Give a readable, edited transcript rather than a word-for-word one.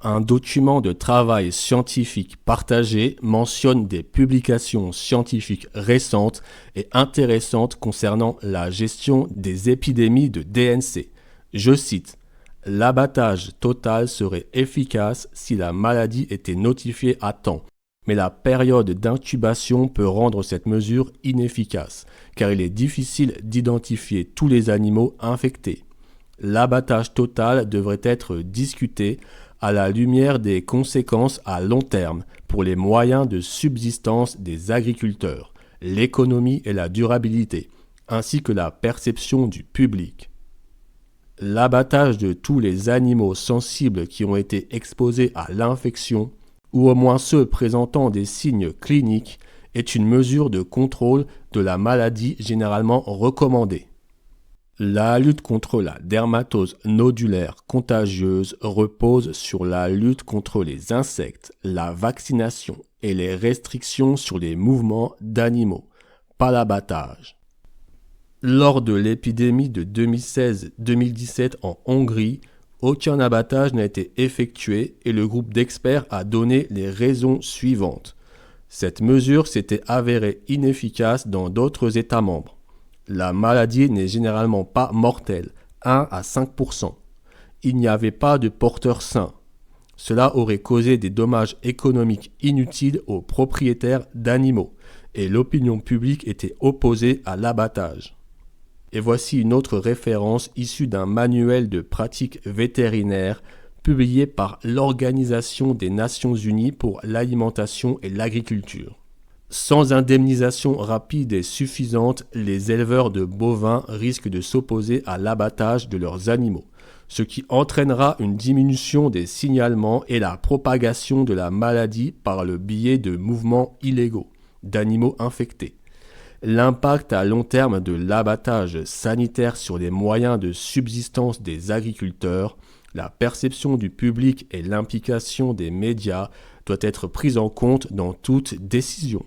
Un document de travail scientifique partagé mentionne des publications scientifiques récentes et intéressantes concernant la gestion des épidémies de DNC. Je cite: L'abattage total serait efficace si la maladie était notifiée à temps, mais la période d'incubation peut rendre cette mesure inefficace, car il est difficile d'identifier tous les animaux infectés. L'abattage total devrait être discuté à la lumière des conséquences à long terme pour les moyens de subsistance des agriculteurs, l'économie et la durabilité, ainsi que la perception du public. L'abattage de tous les animaux sensibles qui ont été exposés à l'infection, ou au moins ceux présentant des signes cliniques, est une mesure de contrôle de la maladie généralement recommandée. La lutte contre la dermatose nodulaire contagieuse repose sur la lutte contre les insectes, la vaccination et les restrictions sur les mouvements d'animaux, pas l'abattage. Lors de l'épidémie de 2016-2017 en Hongrie, aucun abattage n'a été effectué et le groupe d'experts a donné les raisons suivantes. Cette mesure s'était avérée inefficace dans d'autres États membres. La maladie n'est généralement pas mortelle, 1 à 5%. Il n'y avait pas de porteurs sains. Cela aurait causé des dommages économiques inutiles aux propriétaires d'animaux, et l'opinion publique était opposée à l'abattage. Et voici une autre référence issue d'un manuel de pratique vétérinaire publié par l'Organisation des Nations Unies pour l'alimentation et l'agriculture. Sans indemnisation rapide et suffisante, les éleveurs de bovins risquent de s'opposer à l'abattage de leurs animaux, ce qui entraînera une diminution des signalements et la propagation de la maladie par le biais de mouvements illégaux d'animaux infectés. L'impact à long terme de l'abattage sanitaire sur les moyens de subsistance des agriculteurs, la perception du public et l'implication des médias doit être prise en compte dans toute décision.